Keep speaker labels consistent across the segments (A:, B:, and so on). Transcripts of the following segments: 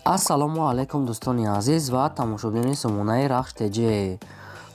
A: ассалому алайкум дӯстони азиз ва тамошобини сомонаи рахш теҷе.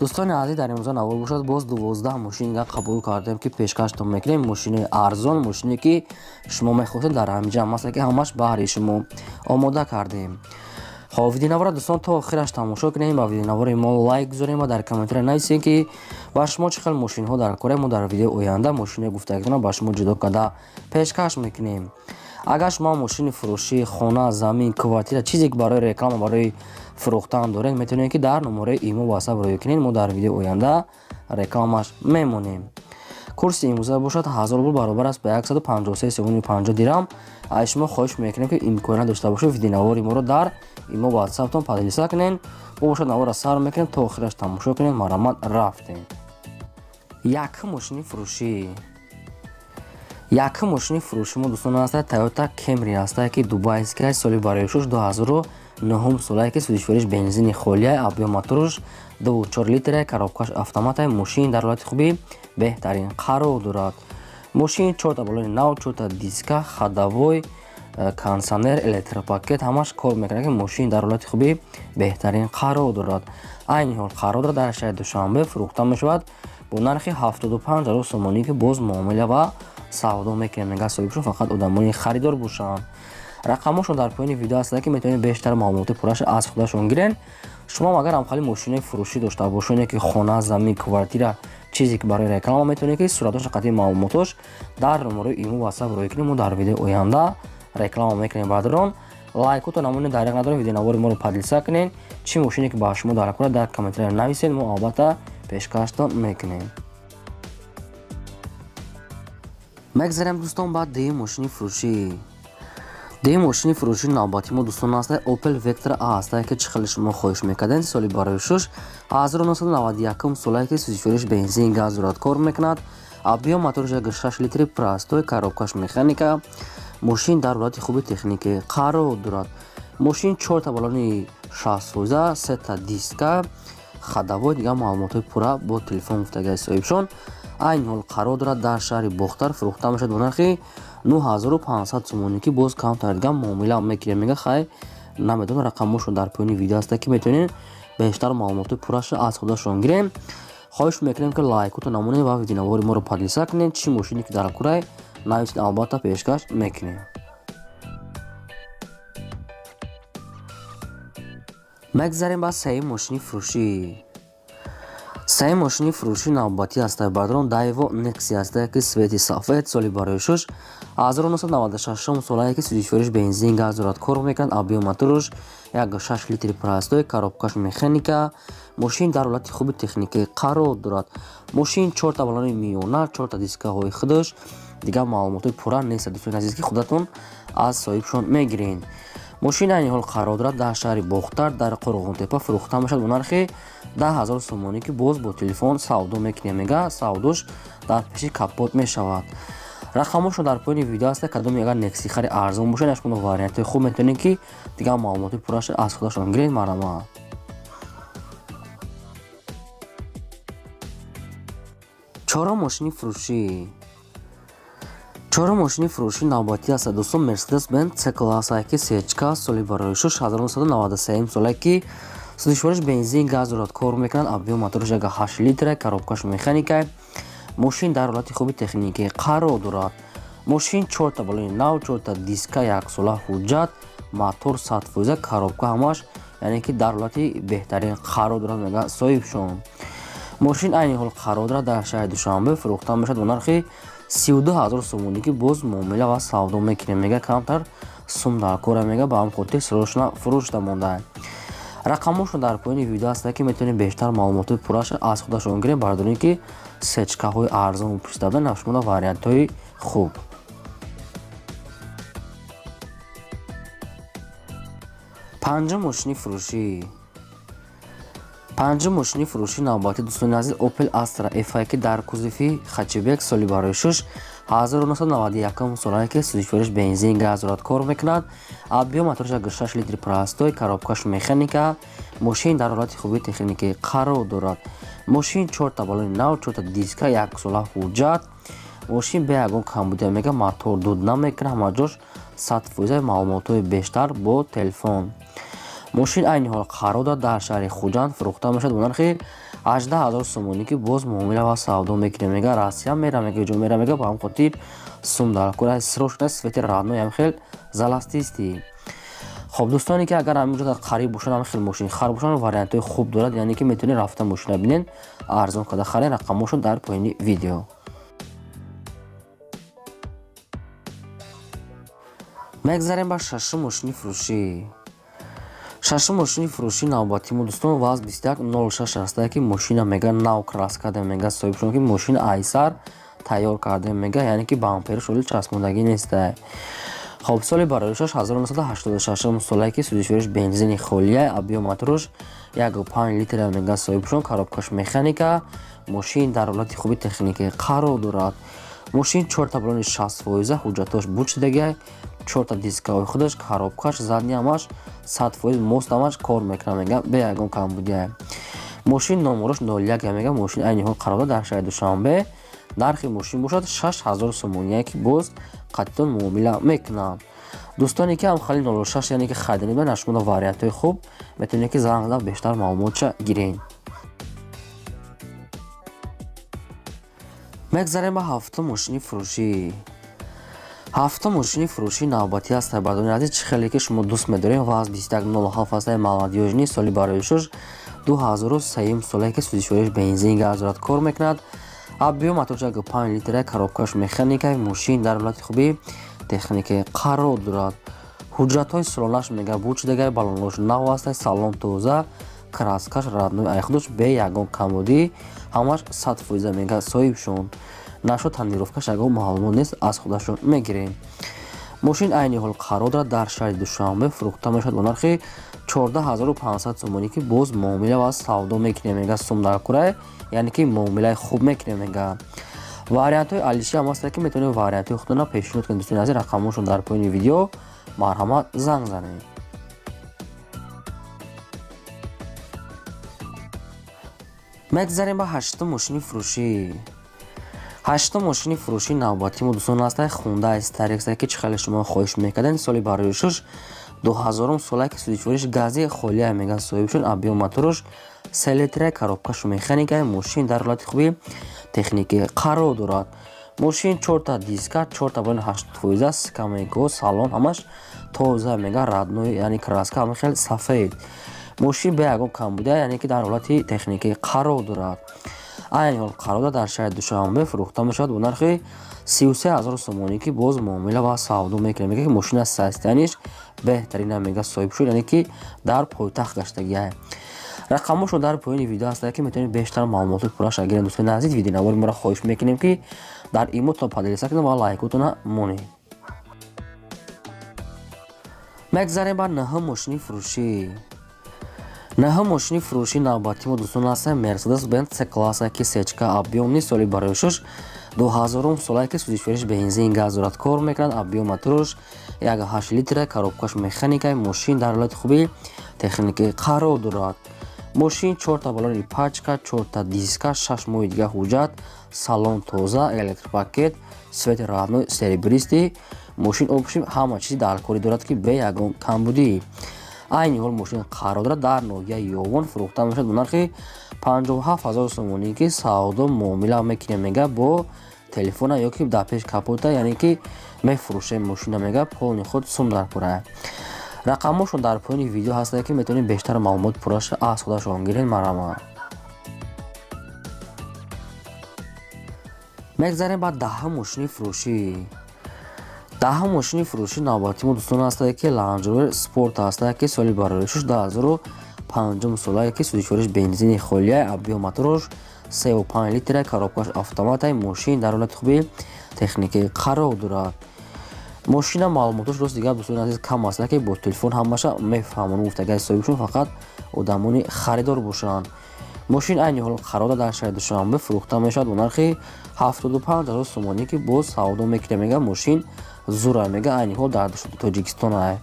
A: дӯстони азиз, дар имрӯза навор бошад боз 12 мошинга қабул кардем ки пешкаштон мекунем. мошини арзон, мошине ки шумо мехоҳед дар анҷам аст ки ҳамаш баҳри шумо омода кардем. хоб видеонавора дӯстон то охираш тамошо кунем, ба видеонавори мо лайк гузорем ва дар комментария нависем ки ба шумо чӣ хел мошинҳо дар кора. мо дар видеои оянда мошине гуфтагиона ба шумо ҷудо карда пешкаш мекунем. агар шумо мошини фурӯшӣ, хона, замин, квартира чизе ки барои реклама, барои фурӯхтан доред, метавонед ки дар номераи имо ватсап рӯё кунед. мо дар видеои оянда рекламаш мемонем. курси имрӯза бошад 1000 рубл баробар аст ба 153.50 дирам. аз шумо хоҳиш мекунем ки имконият дошта бошед видеонавори моро дар имо ватсаптон поделиса кунед. бо бошад навора сар мекунем то охираш тамошо кунед. марамат рафтем. якум мошини фурӯшӣ. якум мошини фурӯши мо дӯстон аст Toyota Camry аст ки дубайская, соли барои шуш 2009 сола ки судишвориш бензини холия, объем моторш 2.4 литра, коробкаш автомата. мошин дар ҳолати хуби беҳтарин қарор дорад. мошин 4 балони нав, 4 диска, ходовой, кондиционер, электропакет ҳамаш кор мекунад ки мошин дар ҳолати хуби беҳтарин қарор дорад. айни ҳол қарор дорад дар шаҳри душанбе фурӯхта мешавад бо нархи 75,000 сомонӣ ки боз муомила ва савдо мекунем. мега соҳибшон фақат одамони харидор бошанд. рақамошон дар поини видео аст ки метавонед бештар маълумоти пурраша аз худашон гирен. шумо агар ҳамхали мошинаи фурӯшӣ дошта бошед ки хона, замин, квартира чизе ки барои реклама, метавонед ки суратош қатъи маълумотош дар номераи имо ватсап рӯё кунед. мо дар видеои оянда реклама мекунем. баъдирон лайкото намони дариқ надорем. видеонавори моро поделиса кунед. чӣ мошине ки ба шумо дар кора дар комментария нависед. мо албатта пешкаштон мекунем. мегзарем дӯстон ба дуюм мошини фурӯшӣ. дуюм мошини фурӯшии навбати мо дӯстон аст Opel Vectra A аст ки чӣ хеле шумо хоҳиш мекардед. соли барои шуш 1991 сола ки судишвориш бензин газ дорад, кор мекунад. объем моторш 6 литри простой, коробкаш механика. мошин дар ҳолати хуби техникӣ қарор дорад. мошин 4 балони 60 фоиза, 3 диска, ходовой, дига маълумотои пурра бо телефон гуфтаги соҳибшон. айни ҳол қарор дорад дар шаҳри бохтар фурӯхта мешавад бо нархи 9500 сомонӣ ки боз камтар дига муомила мекунем. мега хай намедонам рақамошон дар поини видео аст ки метавонед бештар маълумоти пурраша аз худашон гирем. хоҳиш мекунем ки лайкото намонед ва видеонавори моро поделиса кунед. чӣ мошине ки дар курай нависед, албатта пешкаш мекунем. мегзарем ба сеюм мошини фурӯшӣ. сеюм мошини фурӯшии навбатӣ аст баъдирон Daewoo Nexia аст ки свети сафед, соли барои шуш 1996 сола ки судишвориш бензин газ дорад, кор мекунад. объем моторш 6 литри простой, коробкаш механика. мошин дар ҳолати хуби техникӣ қарор дорад. мошин 4 балони миёна, 4 дискаҳои худаш, дига маълумоти пурра нест. дӯстони азиз ки худатон аз соҳибшон мегиред. мошин айни ҳол қарор дорад дар шаҳри бохтар дар Қоруғонтепа фурӯхта мешавад бо нархи 10,000 сомонӣ ки боз бо телефон савдо мекунем. мега савдош дар пеши капот мешавад. рақамошон дар поини видео аст. кадоми агар Nexia хари арзон бошад яшкуно варианти хуб метавонед ки дига маълумоти пурраша аз худашон гиред. марамат. чорум мошини фурӯшӣ. чорум мошини фурӯшии навбатӣ аст дӯстон Mercedes-Benz C-Class ки сечка, соли барои шуш 1993 сола ки судишвориш бензин газ дорад, кор мекунад. объем моторш 8 литра, коробкаш механика. мошин дар ҳолати хуби техникӣ қарор дорад. мошин 4 балони нав, 4 диска, 1 сола ҳуҷҷат, мотор 100%, коробка ҳамаш яъне ки дар ҳолати беҳтарин қарор дорад. мега соҳибшон мошин айни ҳол қарор дорад дар шаҳри душанбе фурӯхта мешавад бо нархи 32,000 сомонӣ ки боз муомила ва савдо мекунем. мега камтар сум дар кора, мега ба ҳам хотир сирошна фурӯшта монда. рақамошон дар поини видео аст ки метавонед бештар маълумоти пурраша аз худашон гирем. бардоред ки сечкаҳои арзон пӯшида навшумода вариантҳои хуб. панҷум мошини фурӯшӣ. панҷум мошини фурӯшии навбатӣ дӯстони азиз Opel Astra F ки дар кузофи хачебек, соли барои шуш 1991 сола ки судишвориш бензин газ дорад, кор мекунад. объем моторш 6 литри простой, коробкаш механика. мошин дар ҳолати хуби техникӣ қарор дорад. мошин 4 балони нав, 4 диска, 1 сола ҳуҷҷат. мошин бе ягон камбудия мега мотор дуд намекунад, ҳамаҷош 100% маълумотҳои бештар бо телефон. мошин айни ҳол қарор дорад дар шаҳри хуҷанд фурӯхта мешавад бо нархи 18000 сомонӣ ки боз муомила ва савдо мекунем. Мега Россия мера, мега ҷо мера, мега ба ҳам хотир сум дар кура срочно свети радной ҳам хел заластисти. хоб дӯстоне ки агар ҳамин ҷо қариб бошанд, ҳам хел мошин хар бошанд, вариантҳои хуб дорад, яъне ки метавонед рафта мошина бинен, арзон карда харед. рақамошон дар поини видео. мегзарем ба шашум мошини фурӯшӣ. шашум мошини фурӯшии навбатии мо дӯстон ваз 2106 аст ки мошина мега нав крас карда мега соҳибшон ки мошина айсар тайёр карда мега, яъне ки бампери шоли часпондагӣ неста. хоб соли бароишаш 1986 солае ки судишвериш бензини холия объем моторош 1.5 литр мега соҳибшон, коробкаш механика, мошин дар ҳолати хуби техникӣ қарор дорад. мошин 4 та балони 60%, ҳуҷҷатош буч шудагӣ, 4 та дискаҳои худаш, коробкаш, задни ҳамаш 100% мост ҳамаш кор мекунад мега бе ягон камбудия. мошин номорош 01 мега. мошин айни ҳол қарор дорад дар шаҳри Душанбе. нархи мошин бошад 6000 сомон, ки боз қатитон муомила мекунад. дӯстоне ки ҳамхали 06 яъне ки харидани ба нашумода вариантҳои хуб, метавонед ки занг зада бештар маълумотша гиред. мегзарем ба ҳафтум мошини фурӯшӣ. ҳафтум мошини фурӯшии навбатӣ аст. бардони азиз, чӣ хеле ки шумо дӯст медорем, ваз 2107 аст. молодёжни соли бароишаш 2003 солае ки судишвериш бензин газ дорад, кор мекунад. объем моторш 1.5 литр, коробкаш механика, мошин дар ҳолати хуби техникӣ қарор дорад. ҳуҷҷатҳои солонаш мега буч шудагӣ, баллонош нав аст, салон тоза, краскаш радной айхудош бе ягон камбудӣ, ҳамаш 100% мега соҳибшон. нашо тонировкаш ягон маълумот нест, аз худашон мегирем. мошин айни ҳол қарор дорад дар шаҳри Душанбе, фурӯхта мешавад бо нархи 14500 сомонӣ ки боз муомила ва савдо мекунем мега сум дар кура, яъне ки муомилаи хуб мекунем мега. вариантҳои алиши ҳам аст ки метавонед вариантҳои худтона пешниҳод кунед. дӯстони азиз, рақамошон дар поини видео, марҳамат, занг занед. мегзарем ба ҳаштум мошини фурӯшӣ. ҳаштум мошини фурӯшии навбатии мо дӯстон аст Hyundai Starex ки чӣ хеле шумо хоҳиш мекардед. соли бароишаш 2000 солае ки судишвериш гази холия мега соҳибшон, объем моторош 3 литр, коробкаш механика, мошин дар ҳолати хуби техникӣ қарор дорад. мошин 4 та диска, 4 та балони 80%, скамейко, салон ҳамаш тоза мега радной, яъне краска ҳам хел сафед. мошин бе ягон камбудия, яъне ки дар ҳолати техникӣ қарор дорад. айни ҳол қарор дорад дар шаҳри Душанбе, фурӯхта мешавад бо нархи 33000 сомонӣ ки боз муомила ва савдо мекунем. мега ки мошина состояниш беҳтарина мега соҳибшуд, яъне ки дар пойтахт гаштагия. рақамошон дар поини видео аст ки метавонед бештар маълумоти пурраша гиред. дӯстони азиз, видеонавори моро хоҳиш мекунем ки дар имотон падалиса кунед ва лайкотона монед. мегзарем ба наҳум мошини фурӯшӣ. наҳум мошини фурӯшии навбатии мо дӯстон аст Mercedes-Benz C-класса ки сечка, объемни соли бароишаш 2000 солае ки судишвериш бензин газ дорад, кор мекунад. объем моторош 1.8 литр, коробкаш механика, мошин дар ҳолати хуби техникӣ қарор дорад. мошин 4 та балони пачка, 4 та диска, 6 моҳи дига ҳуҷҷат, салон тоза, электропакет, свети радной, серебристи. мошин обшим ҳама чизи дар кори дорад ки бе ягон камбудӣ. айни ҳол мошин қарор дорад дар ноҳияи ёвон, фурӯхта мешавад бо нархи 57000 сомонӣ ки савдо муомила мекунем мега бо телефона ё ки дар пеш капота, яъне ки мефурӯшем мошина мега полни худ сум дар кура. рақамошон дар поини видео ҳаст ки метавонед бештар маълумот пурраша аз худашон гиред. марҳамат. мегзарем ба даҳум мошини фурӯшӣ. даҳум мошини фурӯшии навбатии мо дӯстон аст ки Land Rover Sport аст ки соли бароишаш 2005 солае ки судишвериш бензини холия, объем моторош 3.5 литр, коробкаш автомата, мошин дар ҳолати хуби техникӣ қарор дорад. мошина маълумотош рост дига дӯстони азиз кам аст ки бо телефон ҳамаша мефаҳмонам, гуфтагиҳои соҳибшон фақат одамони харидор бошанд. мошин айни ҳол қарор дорад дар шаҳри Душанбе, фурӯхта мешавад бо нархи 75000 сомонӣ ки боз савдо мекунем мега мошин зура мега айни ҳол дар Тоҷикистон ай.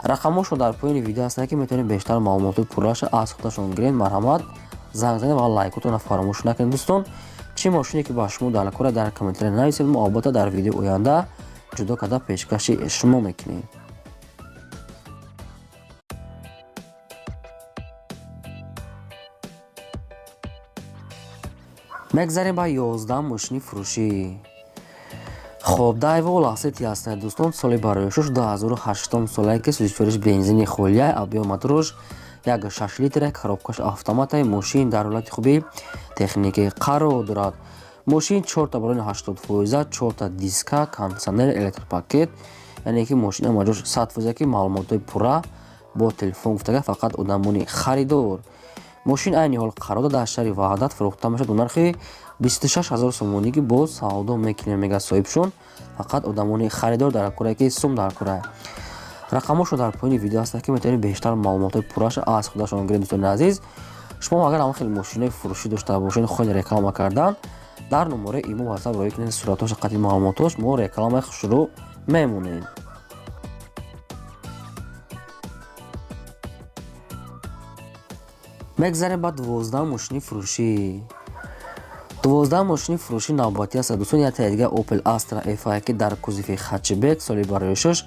A: рақамошон дар поини видео аст ки метавонед бештар маълумоти пурраша аз худашон гиред. марҳамат, занг занед ва лайкотона фаромӯш накунед. дӯстон, чӣ мошине ки ба шумо далакора дар комментариё нависед, мо албатта дар видеои оянда ҷудо карда пешкаши шумо мекунем. мегзарем ба 11 мошини фурӯшӣ. хоб дайво лаҳзати ҳастанд дӯстон, соли бароишуш 2008 солае ки сӯзишвориш бензини холия абиё матрош 1.6 литра коробкаш автоматаи мошин дар ҳолати хуби техникӣ қарор дорад. мошин 4 балони 80%, 4 диска, кондитсионер, электропакет, яъне ки мошина маҷбур 100% ки маълумотои пурра бо телефон гуфтага фақат одамони харидор. мошин айни ҳол қарор дар шаҳри ваҳдат фурӯхта мешавад бо нархи 26 000 сомонӣ ки боз савдо мекунем, мега соҳибшон фақат одамони харидор дар кора ки сум дар кора. рақамошо дар поини видео ҳастанд ки метавонед бештар маълумотои пурраша аз худашон гиред. дӯстони азиз, шумо агар ҳама хеле мошинаи фурӯшӣ дошта бошед, хоҳед реклама кардан, дар номераи имо ватсап роё кунед, суратош қати маълумотош, мо рекламаи шурӯъ мемонем. мегзарем ба 12 мошини фурӯшӣ. 12 мошини фурӯшӣ навбатӣ аст дӯстон. як таи дига Opel Astra F1 ки дар кузифи хатчбек соли бароишуш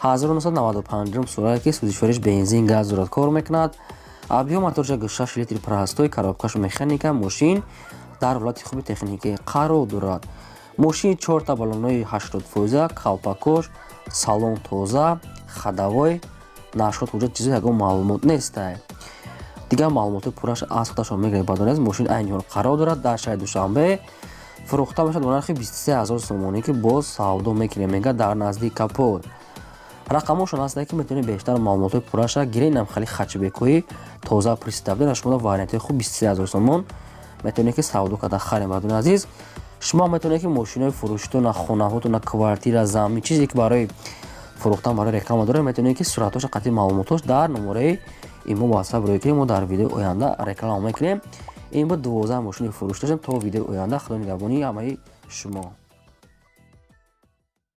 A: 1995 солае ки сӯзишвориш бензин газ дорад, кор мекунад. абиё мотори 6 литри простой, коробкаш механика. мошин дар ҳолати хуби техникӣ қарор дорад. мошин 4 баллонои 80%, калпакош, салон тоза, ходовой, нашод ҳуҷҷат чизо ягон маълумот нестай. дигар маълумоти пурраш аз худашон мегиред. бадонез мошин айни ҳол қарор дорад дар шаҳри душанбе фурӯхта мешавад бо нархи 23 000 сомонӣ ки боз савдо мекунем, мега дар назди капот. рақамошон ҳастанд ки метавонед бештар маълумотои пурраша гиред. инам хали хатчбекҳои тоза пристабда шумода вариантҳои хуб 23 000 сомон метавонед ки савдо карда харем. бадони азиз, шумо метавонед ки мошинои фурӯшитона, хонаҳотона, квартира, замин, чизе ки барои фурӯхтан барои реклама доред, метавонед ки суратоша қати маълумотош дар номераи имо ватсап роё кунем. мо дар видеои оянда реклама мекунем. ин бо 12 мошини фурӯшӣ доштем. то видеои оянда, худо нигаҳбони ҳамаи шумо.